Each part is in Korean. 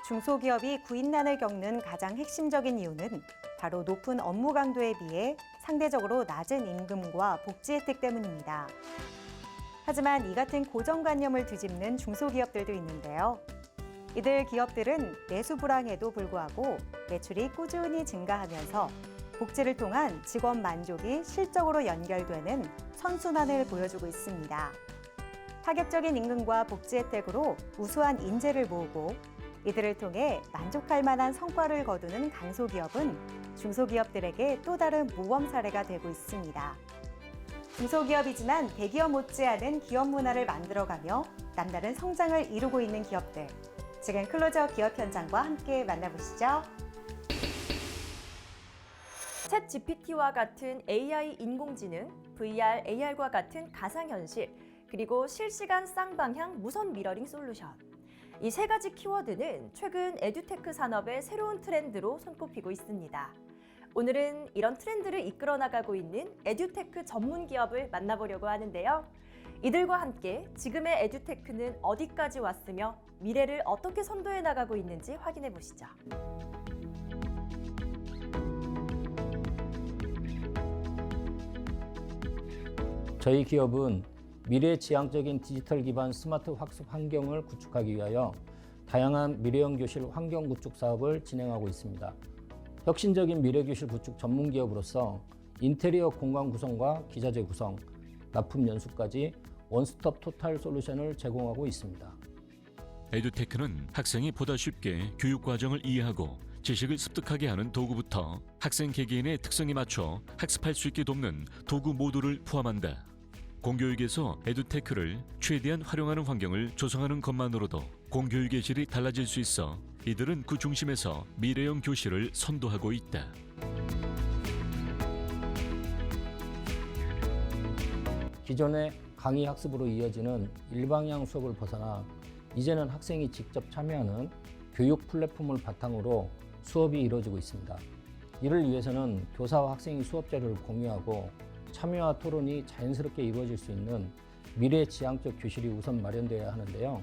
중소기업이 구인난을 겪는 가장 핵심적인 이유는 바로 높은 업무 강도에 비해 상대적으로 낮은 임금과 복지 혜택 때문입니다. 하지만 이 같은 고정관념을 뒤집는 중소기업들도 있는데요. 이들 기업들은 내수 불황에도 불구하고 매출이 꾸준히 증가하면서 복지를 통한 직원 만족이 실적으로 연결되는 선순환을 보여주고 있습니다. 파격적인 임금과 복지 혜택으로 우수한 인재를 모으고 이들을 통해 만족할 만한 성과를 거두는 강소기업은 중소기업들에게 또 다른 모범 사례가 되고 있습니다. 중소기업이지만 대기업 못지않은 기업 문화를 만들어가며 남다른 성장을 이루고 있는 기업들. 지금 클로즈업 기업 현장과 함께 만나보시죠. 챗 GPT와 같은 AI 인공지능, VR, AR과 같은 가상현실, 그리고 실시간 쌍방향 무선 미러링 솔루션. 이 세 가지 키워드는 최근 에듀테크 산업의 새로운 트렌드로 손꼽히고 있습니다. 오늘은 이런 트렌드를 이끌어 나가고 있는 에듀테크 전문 기업을 만나보려고 하는데요. 이들과 함께 지금의 에듀테크는 어디까지 왔으며 미래를 어떻게 선도해 나가고 있는지 확인해 보시죠. 저희 기업은 미래지향적인 디지털 기반 스마트 학습 환경을 구축하기 위하여 다양한 미래형 교실 환경 구축 사업을 진행하고 있습니다. 혁신적인 미래교실 구축 전문 기업으로서 인테리어 공간 구성과 기자재 구성, 납품 연수까지 원스톱 토탈 솔루션을 제공하고 있습니다. 에듀테크는 학생이 보다 쉽게 교육 과정을 이해하고 지식을 습득하게 하는 도구부터 학생 개개인의 특성에 맞춰 학습할 수 있게 돕는 도구 모두를 포함한다. 공교육에서 에듀테크를 최대한 활용하는 환경을 조성하는 것만으로도 공교육의 질이 달라질 수 있어 이들은 그 중심에서 미래형 교실을 선도하고 있다. 기존의 강의 학습으로 이어지는 일방향 수업을 벗어나 이제는 학생이 직접 참여하는 교육 플랫폼을 바탕으로 수업이 이루어지고 있습니다. 이를 위해서는 교사와 학생이 수업 자료를 공유하고 참여와 토론이 자연스럽게 이루어질 수 있는 미래지향적 교실이 우선 마련되어야 하는데요.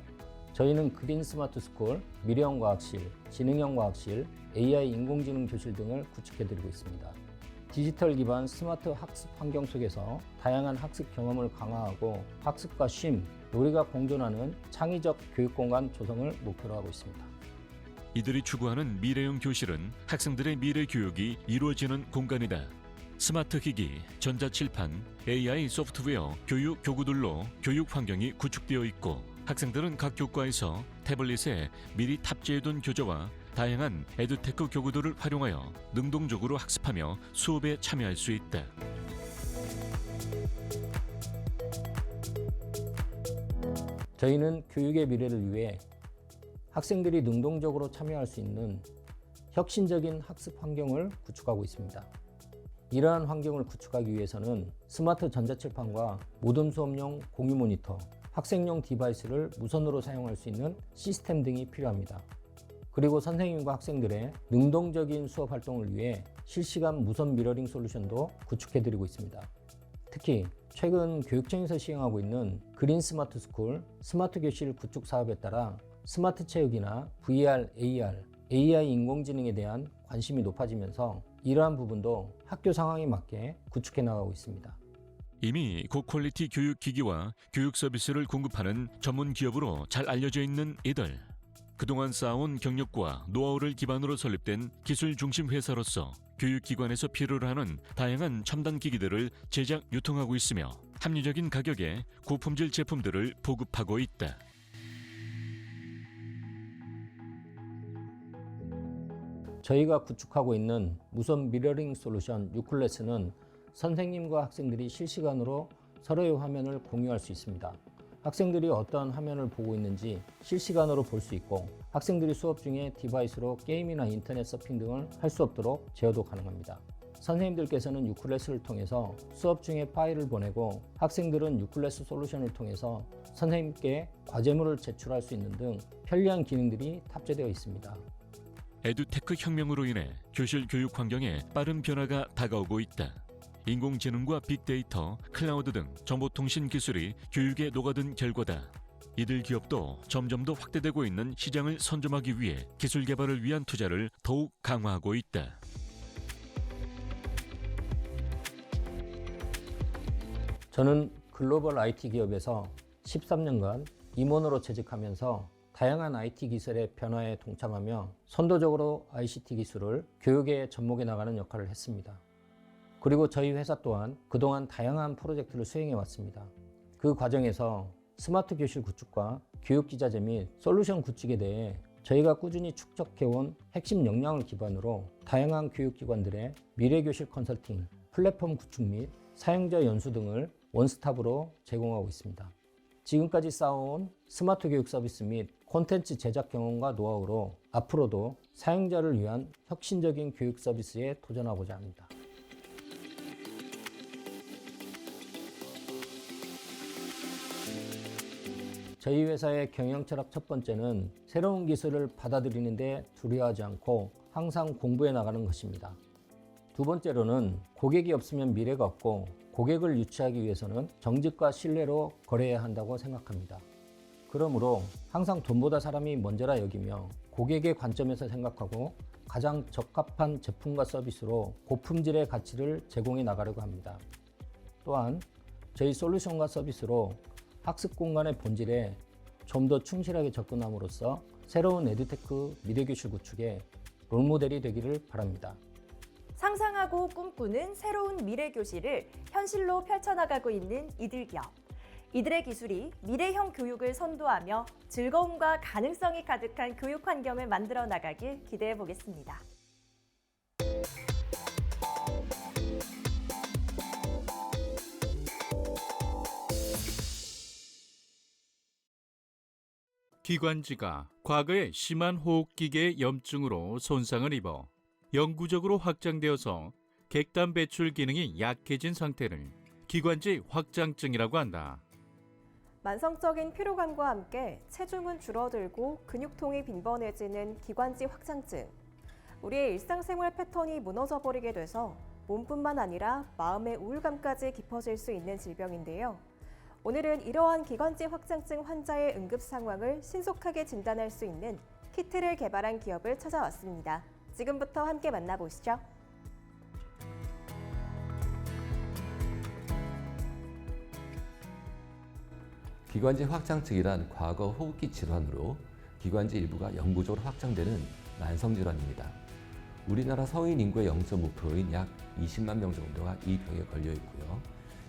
저희는 그린 스마트 스쿨, 미래형 과학실, 지능형 과학실, AI 인공지능 교실 등을 구축해드리고 있습니다. 디지털 기반 스마트 학습 환경 속에서 다양한 학습 경험을 강화하고 학습과 쉼, 놀이가 공존하는 창의적 교육 공간 조성을 목표로 하고 있습니다. 이들이 추구하는 미래형 교실은 학생들의 미래 교육이 이루어지는 공간이다. 스마트 기기, 전자칠판, AI 소프트웨어, 교육 교구들로 교육 환경이 구축되어 있고 학생들은 각 교과에서 태블릿에 미리 탑재해둔 교재와 다양한 에듀테크 교구들을 활용하여 능동적으로 학습하며 수업에 참여할 수 있다. 저희는 교육의 미래를 위해 학생들이 능동적으로 참여할 수 있는 혁신적인 학습 환경을 구축하고 있습니다. 이러한 환경을 구축하기 위해서는 스마트 전자칠판과 모든 수업용 공유 모니터, 학생용 디바이스를 무선으로 사용할 수 있는 시스템 등이 필요합니다. 그리고 선생님과 학생들의 능동적인 수업 활동을 위해 실시간 무선 미러링 솔루션도 구축해드리고 있습니다. 특히 최근 교육청에서 시행하고 있는 그린 스마트 스쿨, 스마트 교실 구축 사업에 따라 스마트 체육이나 VR, AR, AI 인공지능에 대한 관심이 높아지면서 이러한 부분도 학교 상황에 맞게 구축해 나가고 있습니다. 이미 고퀄리티 교육 기기와 교육 서비스를 공급하는 전문 기업으로 잘 알려져 있는 이들. 그동안 쌓아온 경력과 노하우를 기반으로 설립된 기술 중심 회사로서 교육기관에서 필요로 하는 다양한 첨단 기기들을 제작, 유통하고 있으며 합리적인 가격에 고품질 제품들을 보급하고 있다. 저희가 구축하고 있는 무선 미러링 솔루션 유클래스는 선생님과 학생들이 실시간으로 서로의 화면을 공유할 수 있습니다. 학생들이 어떠한 화면을 보고 있는지 실시간으로 볼 수 있고 학생들이 수업 중에 디바이스로 게임이나 인터넷 서핑 등을 할 수 없도록 제어도 가능합니다. 선생님들께서는 유클래스를 통해서 수업 중에 파일을 보내고 학생들은 유클래스 솔루션을 통해서 선생님께 과제물을 제출할 수 있는 등 편리한 기능들이 탑재되어 있습니다. 에듀테크 혁명으로 인해 교실 교육 환경에 빠른 변화가 다가오고 있다. 인공지능과 빅데이터, 클라우드 등 정보통신 기술이 교육에 녹아든 결과다. 이들 기업도 점점 더 확대되고 있는 시장을 선점하기 위해 기술 개발을 위한 투자를 더욱 강화하고 있다. 저는 글로벌 IT 기업에서 13년간 임원으로 재직하면서 다양한 IT 기술의 변화에 동참하며 선도적으로 ICT 기술을 교육에 접목해 나가는 역할을 했습니다. 그리고 저희 회사 또한 그동안 다양한 프로젝트를 수행해 왔습니다. 그 과정에서 스마트 교실 구축과 교육 기자재 및 솔루션 구축에 대해 저희가 꾸준히 축적해온 핵심 역량을 기반으로 다양한 교육기관들의 미래교실 컨설팅, 플랫폼 구축 및 사용자 연수 등을 원스톱으로 제공하고 있습니다. 지금까지 쌓아온 스마트 교육 서비스 및 콘텐츠 제작 경험과 노하우로 앞으로도 사용자를 위한 혁신적인 교육 서비스에 도전하고자 합니다. 저희 회사의 경영 철학 첫 번째는 새로운 기술을 받아들이는데 두려워하지 않고 항상 공부해 나가는 것입니다. 두 번째로는 고객이 없으면 미래가 없고 고객을 유치하기 위해서는 정직과 신뢰로 거래해야 한다고 생각합니다. 그러므로 항상 돈보다 사람이 먼저라 여기며 고객의 관점에서 생각하고 가장 적합한 제품과 서비스로 고품질의 가치를 제공해 나가려고 합니다. 또한 저희 솔루션과 서비스로 학습 공간의 본질에 좀 더 충실하게 접근함으로써 새로운 에듀테크 미래교실 구축의 롤모델이 되기를 바랍니다. 상상하고 꿈꾸는 새로운 미래교실을 현실로 펼쳐나가고 있는 이들 기업. 이들의 기술이 미래형 교육을 선도하며 즐거움과 가능성이 가득한 교육 환경을 만들어 나가길 기대해 보겠습니다. 기관지가 과거에 심한 호흡기계 염증으로 손상을 입어 영구적으로 확장되어서 객단 배출 기능이 약해진 상태를 기관지 확장증이라고 한다. 만성적인 피로감과 함께 체중은 줄어들고 근육통이 빈번해지는 기관지 확장증. 우리의 일상생활 패턴이 무너져버리게 돼서 몸뿐만 아니라 마음의 우울감까지 깊어질 수 있는 질병인데요. 오늘은 이러한 기관지 확장증 환자의 응급 상황을 신속하게 진단할 수 있는 키트를 개발한 기업을 찾아왔습니다. 지금부터 함께 만나보시죠. 기관지 확장증이란 과거 호흡기 질환으로 기관지 일부가 영구적으로 확장되는 만성질환입니다. 우리나라 성인 인구의 0.5%인 약 20만 명 정도가 이 병에 걸려 있고요.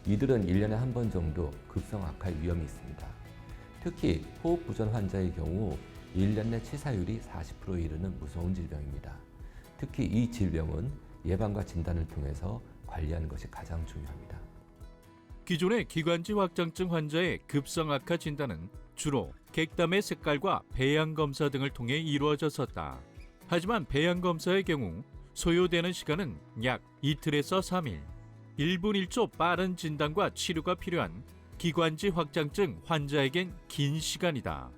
이들은 1년에 한 번 정도 급성 악화의 위험이 있습니다. 특히 호흡부전 환자의 경우 1년 내 치사율이 40%에 이르는 무서운 질병입니다. 특히 이 질병은 예방과 진단을 통해서 관리하는 것이 가장 중요합니다. 기존의 기관지 확장증 환자의 급성 악화 진단은 주로 객담의 색깔과 배양 검사 등을 통해 이루어졌었다. 하지만 배양 검사의 경우 소요되는 시간은 약 이틀에서 3일. 1분 1초 빠른 진단과 치료가 필요한 기관지 확장증 환자에겐 긴 시간이다.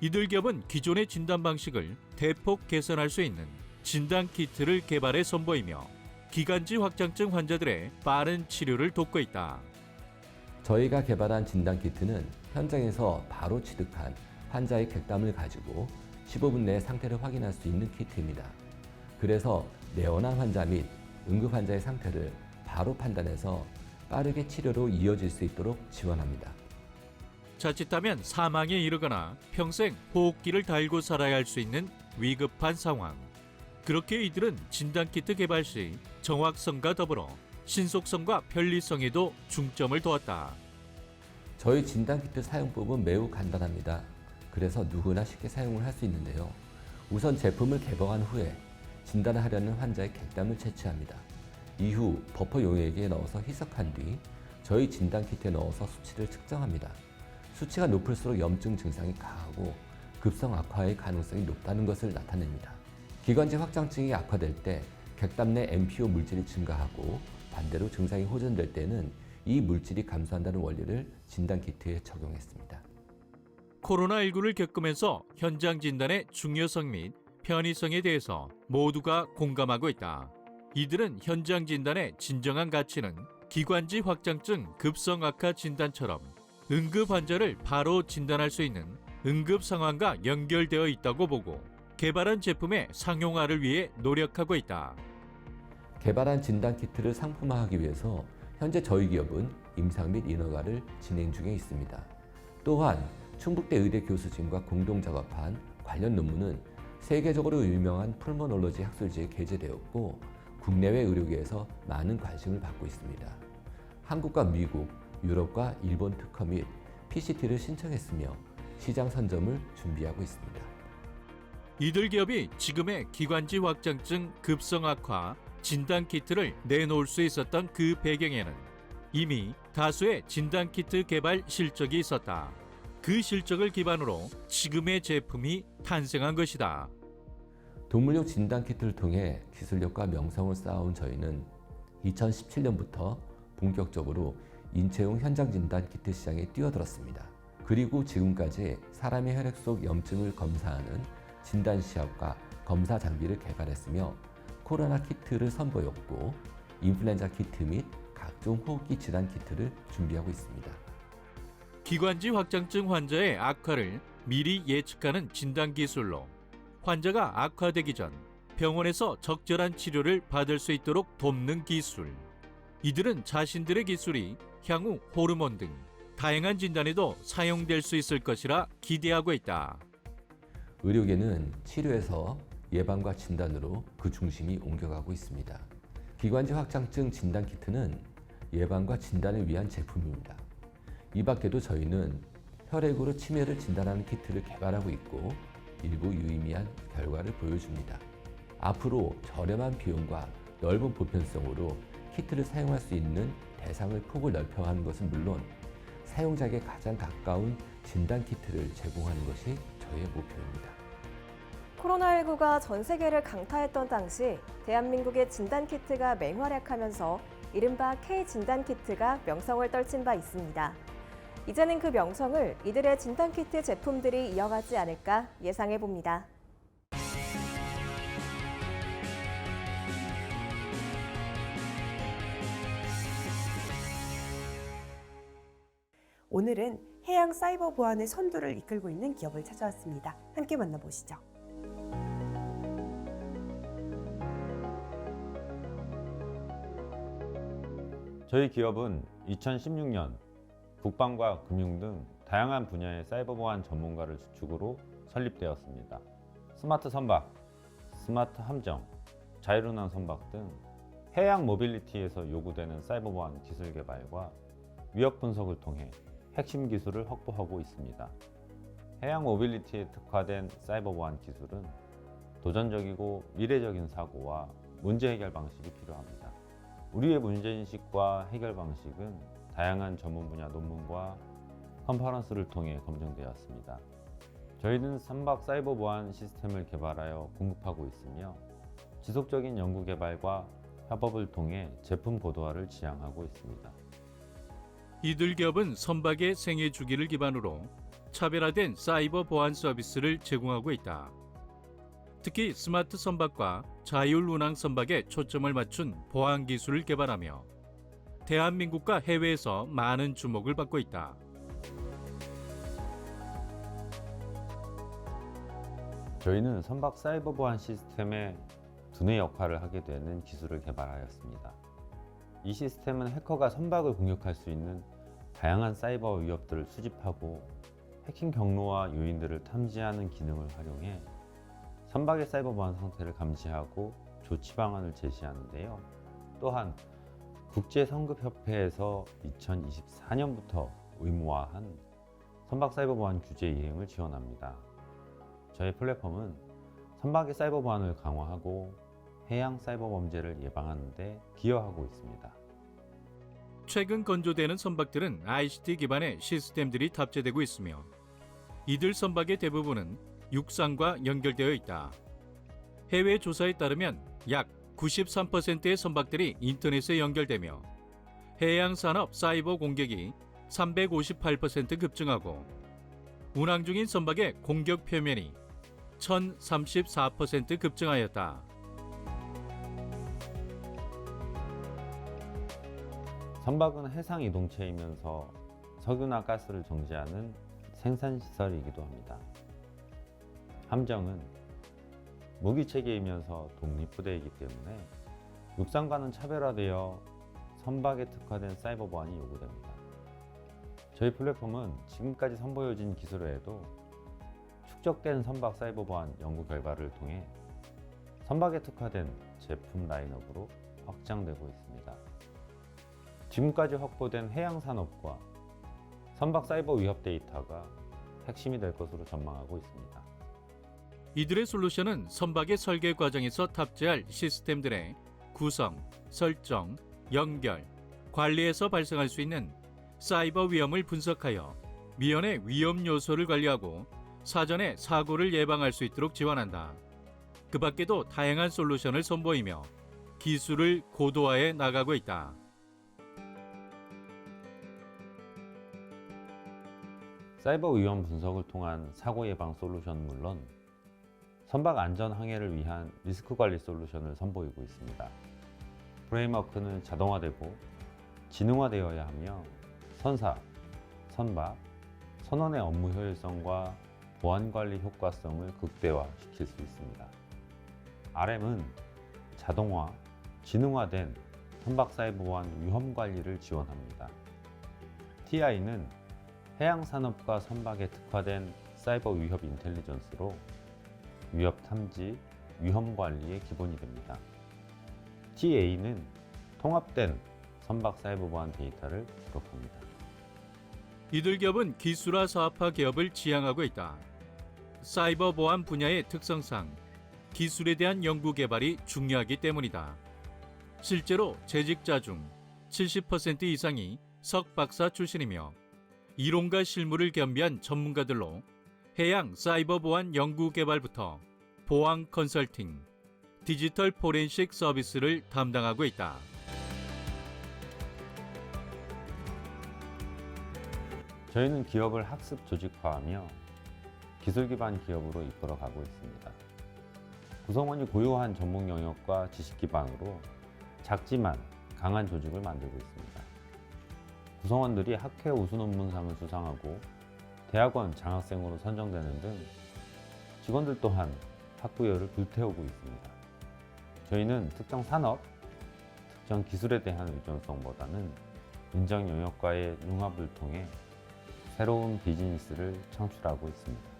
이들 기업은 기존의 진단 방식을 대폭 개선할 수 있는 진단 키트를 개발해 선보이며 기관지 확장증 환자들의 빠른 치료를 돕고 있다. 저희가 개발한 진단 키트는 현장에서 바로 취득한 환자의 객담을 가지고 15분 내에 상태를 확인할 수 있는 키트입니다. 그래서 내원한 환자 및 응급 환자의 상태를 바로 판단해서 빠르게 치료로 이어질 수 있도록 지원합니다. 자칫하면 사망에 이르거나 평생 호흡기를 달고 살아야 할 수 있는 위급한 상황. 그렇게 이들은 진단키트 개발 시 정확성과 더불어 신속성과 편리성에도 중점을 두었다. 저희 진단키트 사용법은 매우 간단합니다. 그래서 누구나 쉽게 사용을 할 수 있는데요. 우선 제품을 개봉한 후에 진단을 하려는 환자의 객담을 채취합니다. 이후 버퍼 용액에 넣어서 희석한 뒤 저희 진단키트에 넣어서 수치를 측정합니다. 수치가 높을수록 염증 증상이 강하고 급성 악화의 가능성이 높다는 것을 나타냅니다. 기관지 확장증이 악화될 때 객담 내 MPO 물질이 증가하고 반대로 증상이 호전될 때는 이 물질이 감소한다는 원리를 진단키트에 적용했습니다. 코로나19를 겪으면서 현장 진단의 중요성 및 편의성에 대해서 모두가 공감하고 있다. 이들은 현장 진단의 진정한 가치는 기관지 확장증 급성 악화 진단처럼 응급 환자를 바로 진단할 수 있는 응급 상황과 연결되어 있다고 보고 개발한 제품의 상용화를 위해 노력하고 있다. 개발한 진단키트를 상품화하기 위해서 현재 저희 기업은 임상 및 인허가를 진행 중에 있습니다. 또한 충북대 의대 교수진과 공동 작업한 관련 논문은 세계적으로 유명한 풀모놀로지 학술지에 게재되었고 국내외 의료계에서 많은 관심을 받고 있습니다. 한국과 미국, 유럽과 일본 특허 및 PCT를 신청했으며 시장 선점을 준비하고 있습니다. 이들 기업이 지금의 기관지 확장증 급성 악화 진단키트를 내놓을 수 있었던 그 배경에는 이미 다수의 진단키트 개발 실적이 있었다. 그 실적을 기반으로 지금의 제품이 탄생한 것이다. 동물용 진단키트를 통해 기술력과 명성을 쌓아온 저희는 2017년부터 본격적으로 인체용 현장 진단키트 시장에 뛰어들었습니다. 그리고 지금까지 사람의 혈액 속 염증을 검사하는 진단시합과 검사 장비를 개발했으며 코로나 키트를 선보였고 인플루엔자 키트 및 각종 호흡기 질환 키트를 준비하고 있습니다. 기관지 확장증 환자의 악화를 미리 예측하는 진단 기술로 환자가 악화되기 전 병원에서 적절한 치료를 받을 수 있도록 돕는 기술. 이들은 자신들의 기술이 향후 호르몬 등 다양한 진단에도 사용될 수 있을 것이라 기대하고 있다. 의료계는 치료에서 예방과 진단으로 그 중심이 옮겨가고 있습니다. 기관지 확장증 진단키트는 예방과 진단을 위한 제품입니다. 이 밖에도 저희는 혈액으로 치매를 진단하는 키트를 개발하고 있고 일부 유의미한 결과를 보여줍니다. 앞으로 저렴한 비용과 넓은 보편성으로 키트를 사용할 수 있는 대상을 폭을 넓혀가는 것은 물론 사용자에게 가장 가까운 진단 키트를 제공하는 것이 저희의 목표입니다. 코로나19가 전 세계를 강타했던 당시 대한민국의 진단키트가 맹활약하면서 이른바 K-진단키트가 명성을 떨친 바 있습니다. 이제는 그 명성을 이들의 진단키트 제품들이 이어가지 않을까 예상해 봅니다. 오늘은 해양 사이버 보안의 선두를 이끌고 있는 기업을 찾아왔습니다. 함께 만나보시죠. 저희 기업은 2016년 국방과 금융 등 다양한 분야의 사이버 보안 전문가를 주축으로 설립되었습니다. 스마트 선박, 스마트 함정, 자율운항 선박 등 해양 모빌리티에서 요구되는 사이버 보안 기술 개발과 위협 분석을 통해 핵심 기술을 확보하고 있습니다. 해양 모빌리티에 특화된 사이버 보안 기술은 도전적이고 미래적인 사고와 문제 해결 방식이 필요합니다. 우리의 문제인식과 해결 방식은 다양한 전문 분야 논문과 컨퍼런스를 통해 검증되었습니다. 저희는 선박 사이버 보안 시스템을 개발하여 공급하고 있으며 지속적인 연구 개발과 협업을 통해 제품 고도화를 지향하고 있습니다. 이들 기업은 선박의 생애 주기를 기반으로 차별화된 사이버 보안 서비스를 제공하고 있다. 특히 스마트 선박과 자율 운항 선박에 초점을 맞춘 보안 기술을 개발하며 대한민국과 해외에서 많은 주목을 받고 있다. 저희는 선박 사이버 보안 시스템의 두뇌 역할을 하게 되는 기술을 개발하였습니다. 이 시스템은 해커가 선박을 공격할 수 있는 다양한 사이버 위협들을 수집하고 해킹 경로와 요인들을 탐지하는 기능을 활용해 선박의 사이버 보안 상태를 감시하고 조치 방안을 제시하는데요. 또한 국제성급협회에서 2024년부터 의무화한 선박 사이버 보안 규제 이행을 지원합니다. 저희 플랫폼은 선박의 사이버 보안을 강화하고 해양 사이버 범죄를 예방하는 데 기여하고 있습니다. 최근 건조되는 선박들은 ICT 기반의 시스템들이 탑재되고 있으며 이들 선박의 대부분은 육상과 연결되어 있다. 해외 조사에 따르면 약 93%의 선박들이 인터넷에 연결되며 해양 산업 사이버 공격이 358% 급증하고 운항 중인 선박의 공격 표면이 1034% 급증하였다. 선박은 해상 이동체이면서 석유나 가스를 정제하는 생산시설이기도 합니다. 함정은 무기체계이면서 독립부대이기 때문에 육상과는 차별화되어 선박에 특화된 사이버 보안이 요구됩니다. 저희 플랫폼은 지금까지 선보여진 기술 외에도 축적된 선박 사이버 보안 연구 결과를 통해 선박에 특화된 제품 라인업으로 확장되고 있습니다. 지금까지 확보된 해양산업과 선박 사이버 위협 데이터가 핵심이 될 것으로 전망하고 있습니다. 이들의 솔루션은 선박의 설계 과정에서 탑재할 시스템들의 구성, 설정, 연결, 관리에서 발생할 수 있는 사이버 위험을 분석하여 미연의 위험 요소를 관리하고 사전에 사고를 예방할 수 있도록 지원한다. 그 밖에도 다양한 솔루션을 선보이며 기술을 고도화해 나가고 있다. 사이버 위험 분석을 통한 사고 예방 솔루션은 물론 선박 안전 항해를 위한 리스크 관리 솔루션을 선보이고 있습니다. 프레임워크는 자동화되고 지능화되어야 하며 선사, 선박, 선원의 업무 효율성과 보안 관리 효과성을 극대화시킬 수 있습니다. RM은 자동화, 지능화된 선박 사이버 보안 위험 관리를 지원합니다. TI는 해양 산업과 선박에 특화된 사이버 위협 인텔리전스로 위협 탐지, 위험 관리의 기본이 됩니다. TA는 통합된 선박 사이버 보안 데이터를 기록합니다. 이들 기업은 기술화 사업화 기업을 지향하고 있다. 사이버 보안 분야의 특성상 기술에 대한 연구 개발이 중요하기 때문이다. 실제로 재직자 중 70% 이상이 석박사 출신이며 이론과 실무를 겸비한 전문가들로 해양 사이버 보안 연구 개발부터 보안 컨설팅, 디지털 포렌식 서비스를 담당하고 있다. 저희는 기업을 학습 조직화하며 기술 기반 기업으로 이끌어가고 있습니다. 구성원이 고유한 전문 영역과 지식 기반으로 작지만 강한 조직을 만들고 있습니다. 구성원들이 학회 우수 논문상을 수상하고 대학원 장학생으로 선정되는 등 직원들 또한 학부열을 불태우고 있습니다. 저희는 특정 산업, 특정 기술에 대한 의존성보다는 인정 영역과의 융합을 통해 새로운 비즈니스를 창출하고 있습니다.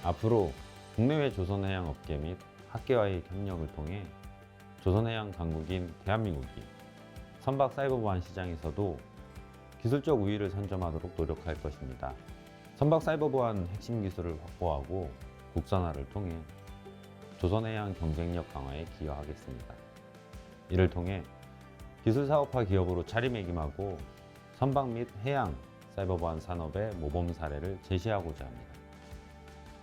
앞으로 국내외 조선해양업계 및 학계와의 협력을 통해 조선해양 강국인 대한민국이 선박 사이버 보안 시장에서도 기술적 우위를 선점하도록 노력할 것입니다. 선박 사이버 보안 핵심 기술을 확보하고 국산화를 통해 조선해양 경쟁력 강화에 기여하겠습니다. 이를 통해 기술 사업화 기업으로 자리매김하고 선박 및 해양 사이버 보안 산업의 모범 사례를 제시하고자 합니다.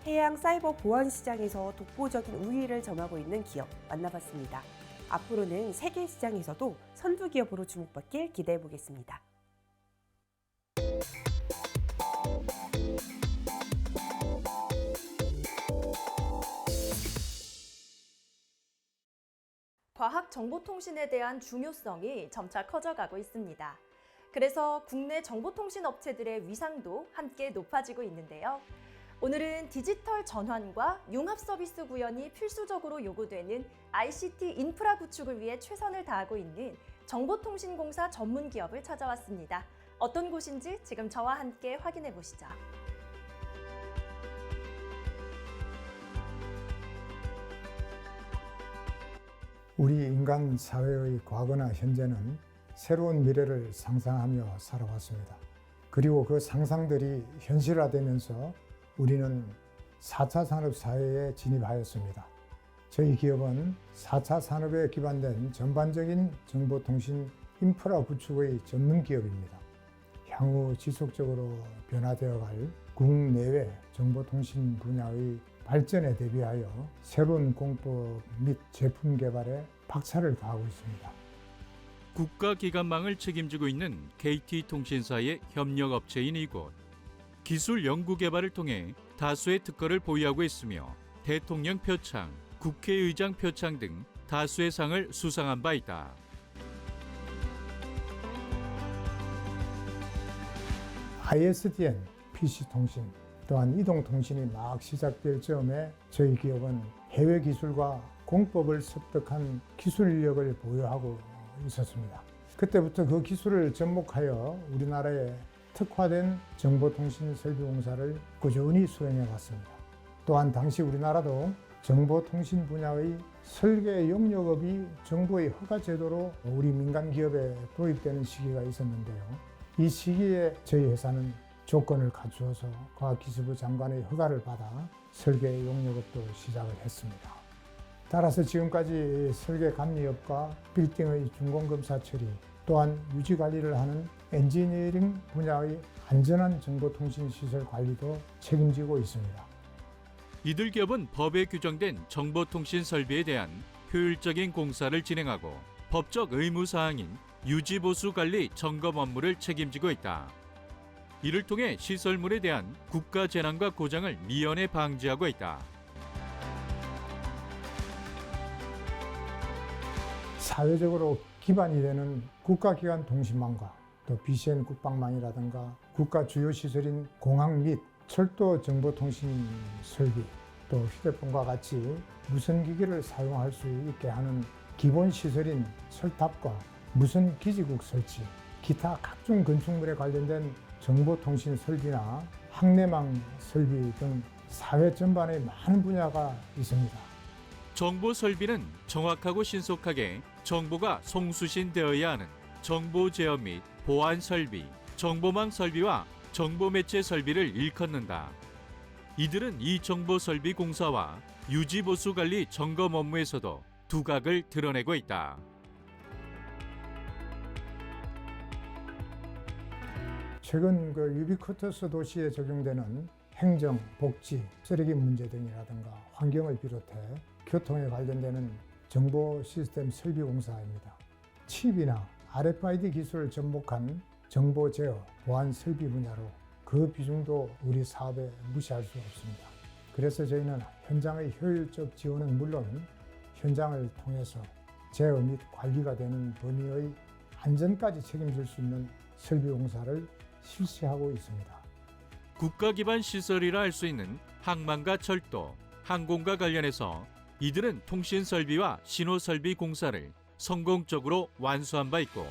해양 사이버 보안 시장에서 독보적인 우위를 점하고 있는 기업 만나봤습니다. 앞으로는 세계 시장에서도 선두 기업으로 주목받길 기대해 보겠습니다. 과학정보통신에 대한 중요성이 점차 커져가고 있습니다. 그래서 국내 정보통신 업체들의 위상도 함께 높아지고 있는데요. 오늘은 디지털 전환과 융합 서비스 구현이 필수적으로 요구되는 ICT 인프라 구축을 위해 최선을 다하고 있는 정보통신공사 전문 기업을 찾아왔습니다. 어떤 곳인지 지금 저와 함께 확인해 보시죠. 우리 인간 사회의 과거나 현재는 새로운 미래를 상상하며 살아왔습니다. 그리고 그 상상들이 현실화되면서 우리는 4차 산업사회에 진입하였습니다. 저희 기업은 4차 산업에 기반된 전반적인 정보통신 인프라 구축의 전문 기업입니다. 향후 지속적으로 변화되어갈 국내외 정보통신 분야의 발전에 대비하여 새로운 공법 및 제품 개발에 박차를 가하고 있습니다. 국가기관망을 책임지고 있는 KT통신사의 협력업체인 이곳. 기술 연구 개발을 통해 다수의 특허를 보유하고 있으며 대통령 표창, 국회의장 표창 등 다수의 상을 수상한 바 있다. ISDN, PC통신, 또한 이동통신이 막 시작될 즈음에 저희 기업은 해외 기술과 공법을 습득한 기술 인력을 보유하고 있었습니다. 그때부터 그 기술을 접목하여 우리나라에 특화된 정보통신설비공사를 꾸준히 수행해 왔습니다. 또한 당시 우리나라도 정보통신 분야의 설계 용역업이 정부의 허가 제도로 우리 민간 기업에 도입되는 시기가 있었는데요. 이 시기에 저희 회사는 조건을 갖추어서 과학기술부 장관의 허가를 받아 설계 용역업도 시작을 했습니다. 따라서 지금까지 설계 감리업과 빌딩의 준공검사 처리, 또한 유지관리를 하는 엔지니어링 분야의 안전한 정보통신 시설 관리도 책임지고 있습니다. 이들 기업은 법에 규정된 정보통신 설비에 대한 효율적인 공사를 진행하고 법적 의무사항인 유지보수 관리 점검 업무를 책임지고 있다. 이를 통해 시설물에 대한 국가 재난과 고장을 미연에 방지하고 있다. 사회적으로 기반이 되는 국가기관 통신망과 또 BCN 국방망이라든가 국가 주요 시설인 공항 및 철도 정보통신 설비, 또 휴대폰과 같이 무선기기를 사용할 수 있게 하는 기본 시설인 철탑과 무선 기지국 설치, 기타 각종 건축물에 관련된 정보통신 설비나 항내망 설비 등 사회 전반의 많은 분야가 있습니다. 정보 설비는 정확하고 신속하게 정보가 송수신되어야 하는 정보 제어 및 보안 설비, 정보망 설비와 정보 매체 설비를 일컫는다. 이들은 이 정보 설비 공사와 유지 보수 관리 점검 업무에서도 두각을 드러내고 있다. 최근 유비쿼터스 도시에 적용되는 행정, 복지, 쓰레기 문제 등이라든가 환경을 비롯해 교통에 관련되는 정보 시스템 설비 공사입니다. 칩이나 RFID 기술을 접목한 정보 제어, 보안 설비 분야로 그 비중도 우리 사업에 무시할 수 없습니다. 그래서 저희는 현장의 효율적 지원은 물론 현장을 통해서 제어 및 관리가 되는 범위의 안전까지 책임질 수 있는 설비 공사를 실시하고 있습니다. 국가 기반 시설이라 할 수 있는 항만과 철도, 항공과 관련해서 이들은 통신 설비와 신호 설비 공사를 성공적으로 완수한 바 있고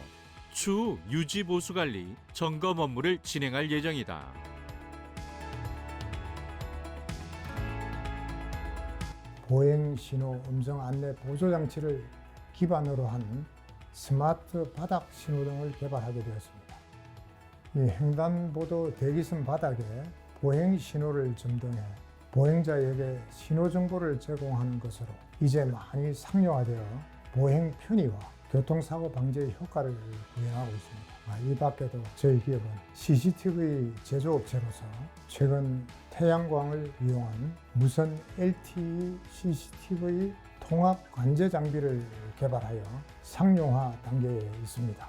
추후 유지 보수 관리, 점검 업무를 진행할 예정이다. 보행 신호 음성 안내 보조 장치를 기반으로 한 스마트 바닥 신호등을 개발하게 되었습니다. 이 횡단보도 대기선 바닥에 보행 신호를 점등해 보행자에게 신호 정보를 제공하는 것으로 이제 많이 상용화되어 보행 편의와 교통사고 방지의 효과를 구현하고 있습니다. 이 밖에도 저희 기업은 CCTV 제조업체로서 최근 태양광을 이용한 무선 LTE CCTV 통합 관제 장비를 개발하여 상용화 단계에 있습니다.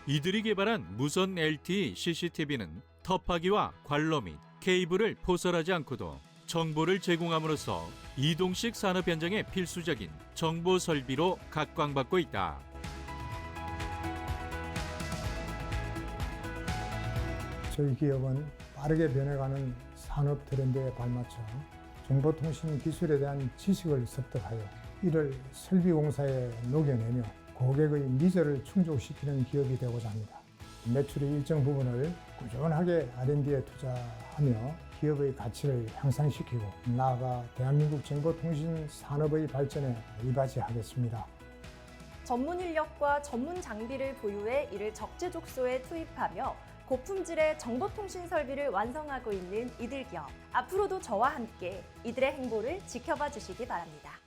이들이 개발한 무선 LTE CCTV는 터파기와 관로 및 케이블을 포설하지 않고도 정보를 제공함으로써 이동식 산업 현장에 필수적인 정보 설비로 각광받고 있다. 저희 기업은 빠르게 변해가는 산업 트렌드에 발맞춰 정보통신 기술에 대한 지식을 습득하여 이를 설비공사에 녹여내며 고객의 니즈를 충족시키는 기업이 되고자 합니다. 매출의 일정 부분을 꾸준하게 R&D에 투자하며 기업의 가치를 향상시키고 나아가 대한민국 정보통신 산업의 발전에 이바지하겠습니다. 전문 인력과 전문 장비를 보유해 이를 적재적소에 투입하며 고품질의 정보통신 설비를 완성하고 있는 이들 기업. 앞으로도 저와 함께 이들의 행보를 지켜봐 주시기 바랍니다.